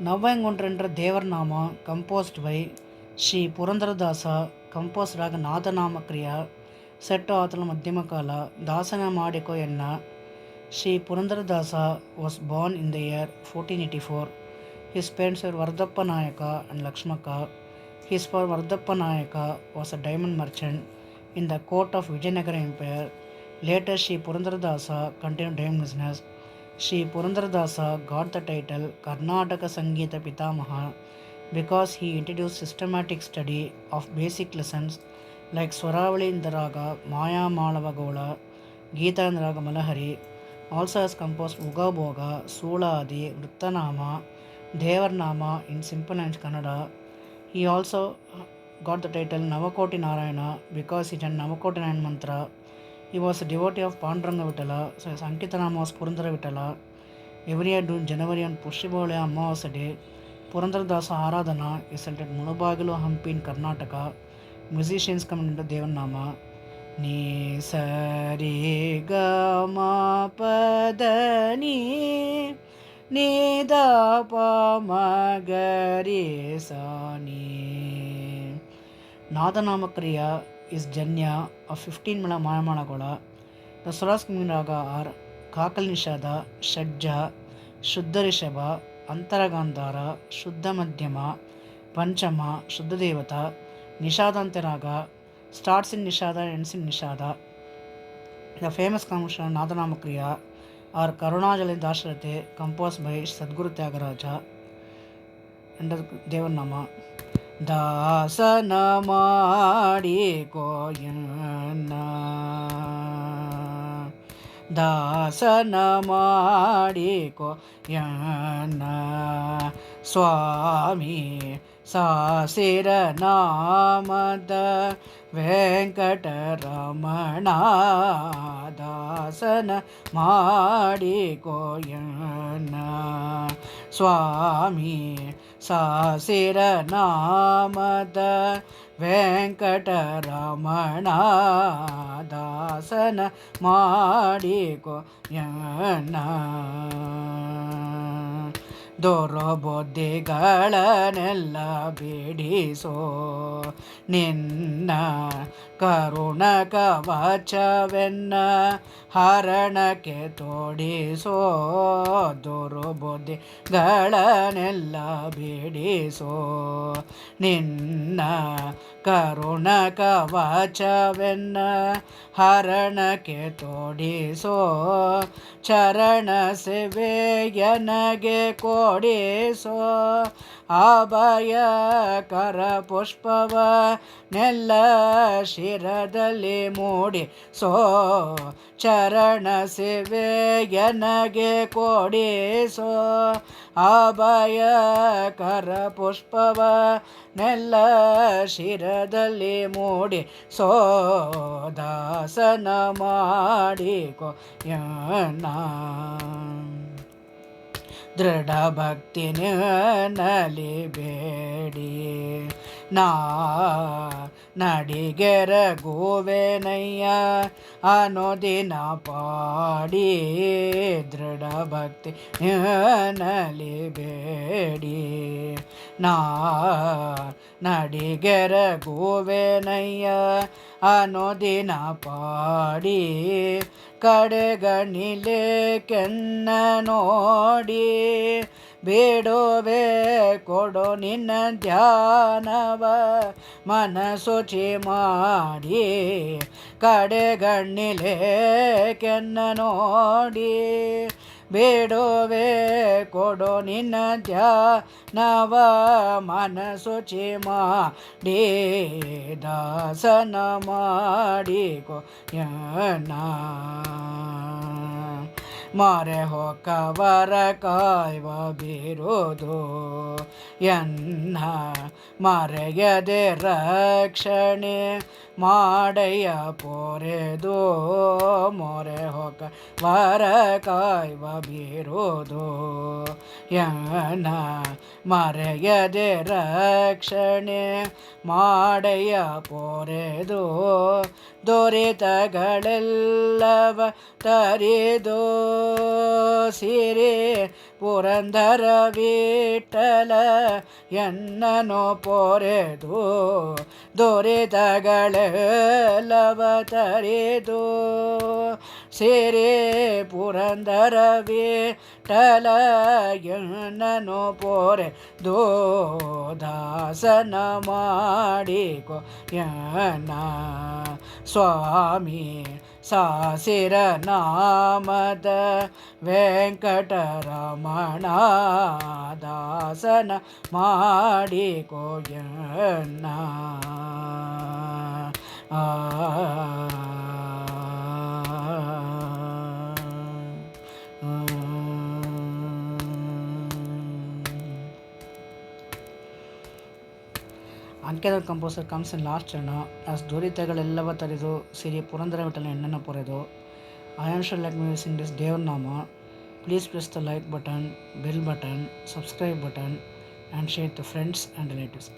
ನವ್ವಂಗುಂಡ್ರೆಂಡ್ರ ದೇವರನಾಮ composed by Shri Purandaradasa composed ಆಗ ನಾದನಾಮ ಕ್ರಿಯ set ಆತನ ಮಧ್ಯಮ ಕಾಲ ದಾಸನ ಮಾಡಿಕೊ ಎನ್ನ. Shri Purandaradasa was born in the year 1484. His parents were Vardappa Nayaka and Lakshmaka. His father Vardappa Nayaka was a diamond merchant in the court of Vijayanagara Empire. Later Sri Purandaradasa continued diamond business. Sri Purandaradasa got the title Karnataka Sangeeta Pitamaha because he introduced systematic study of basic lessons like Swaravali in the Raga, Maya Malava Gola, Geeta in the Raga Malahari. Also has composed Uga Boga, Sula Adi, Vrittanama, Devarnama in simple and Kannada. He also got the title Navakoti Narayana because he chanted Navakoti Narayan mantra. He was a devotee of Panduranga Vitala, so his Ankitanama was Purandara Vitala. Every year during January and Pushibole Amavasa day, Purandaradasa Aradhana is held at Mulabagalu Hampi in Karnataka. Musicians come into Devanama. Ni sari ga ma pada ni ni da pa ma ga re sa ni. Nadanama Kriya is Janya of 15 Mala Mayamanagola. The Swaras Raga are Kakal Nishada, Shadja, Shuddha Rishabha, Antaragandhara, Shuddha Madhyama, Panchama, Shuddha Devata, Nishadante Raga, starts in Nishada and ends in Nishada. The famous composition Nadanama Kriya are Karunajali Dasharate composed by Sadguru Tyagaraja and Devanama. ದಾಸನ ಮಾಡಿಕೊಯನ್ನ ದಾಸನ ಮಾಡಿಕೊಯನ್ನ ಸ್ವಾಮಿ ಸಾಸಿರ ನಾಮದ ವೆಂಕಟರಮಣ ದಾಸನ ಮಾಡಿಕೊಯನ್ನ ಸ್ವಾಮಿ ಸಾಸಿರ ನಾಮದ ವೆಂಕಟರಮಣ ದಾಸನ ಮಾಡಿಕೊಯನ್ನ ದೊರಬೊದ್ದಿಗಳನ್ನೆಲ್ಲ ಬಿಡಿಸೋ ನಿನ್ನ ಕರುಣ ಕವಚವೆನ್ನ ಹರಣಕ್ಕೆ ತೋಡಿಸೋ ದೊರಬೊದ್ದಿಗಳನ್ನೆಲ್ಲ ಬಿಡಿಸೋ ನಿನ್ನ ಕರುಣ ಕವಚವೆನ್ನ ಹರಣಕ್ಕೆ ತೋಡಿಸೋ ಚರಣ ಸೇವೆಯನಗೆ ಕೊಡಿಸೋ ಅಭಯ ಕರ ಪುಷ್ಪವ ನೆಲ್ಲ ಶಿರದಲ್ಲಿ ಮೂಡಿಸೋ ಚರಣ ಸೇವೆಯನಗೆ ಕೊಡಿಸೋ ಅಭಯ ಕರ ಪುಷ್ಪವ ನೆಲ್ಲ ಶಿರದಲ್ಲಿ ಮೂಡಿಸೋ ದಾಸನ ಮಾಡಿಕೊ ಯನ್ನ ದೃಢ ಭಕ್ತಿ ನಲಿ ಬೇಡಿ ನಾ ನಡಿಗೆರ ಗೋವೆನಯ್ಯ ಅನುದಿನ ಪಾಡಿ ದೃಢ ಭಕ್ತಿ ನಲಿ ಬೇಡಿ ನಾ ನಡಿಗೆರ ಗೋವೆನಯ್ಯ ಅನುದಿನ ಪಾಡಿ ಕಡೆಗಣಿಲೆ ಕೆನ್ನ ನೋಡಿ ಬೇಡೋವೆ ಕೊಡೋ ನಿನ್ನ ಧ್ಯಾನವ ಮನಸುಚಿ ಮಾಡಿ ಕಡೆಗಣ್ಣಿಲೆ ಕೆನ್ನ ನೋಡಿ ಬೇಡೋವೆ ಕೊಡೋ ನಿನ್ನ ಧ್ಯಾನವ ಮನಸುಚಿ ಮಾಡಿ ದಾಸನ ಮಾಡಿಕೊ ಯನ್ನ ಮಾರೆ ಹೊಕ್ಕವರ ಕಾಯ್ವ ಬಿರುದು ಎನ್ನ ಮರೆಯದೆ ರಕ್ಷಣೆ ಮಾಡಯ್ಯ ಪೊರೆದು ಮೊರೆ ಹೊಕ್ಕವರ ಕಾಯ್ವ ಬಿರುದು ಎನ್ನ ಮರೆಯದೆ ರಕ್ಷಣೆ ಮಾಡಯ್ಯ ಪೊರೆದು ದೊರೆತಗಳೆಲ್ಲವ ತರಿದು ಸಿರಿ ಪುರಂದರ ವಿಠಲ ಎನ್ನನು ಪೊರೆದು ದೊರೆತಗಳೆಲ್ಲವ ತರೆದು ಸೇರೆ ಪುರಂದರ ವಿಠಲ ಎನ್ನನು ಪೊರೆದು ದಾಸನ ಮಾಡಿಕೊ ಯನ್ನ ಸ್ವಾಮಿ ಸಾಸಿರ ನಾಮದ ವೆಂಕಟರಮಣ ದಾಸನ ಮಾಡಿಕೋಯನ್ನ ಅಂಕೆದ ಕಂಪೋಸರ್ ಕಮ್ಸ್ ಇನ್ ಲಾಸ್ಟ್ ಚರಣ ಆಸ್ ದೊರಿತಗಳೆಲ್ಲವ ತರೆದು ಸಿರಿ ಪುರಂದರ ವಿಠಲ ಎಣ್ಣನ ಪೊರೆದು I am sure like me sing this Devarnama. Please press the like button, bell button, subscribe button and share to friends and relatives.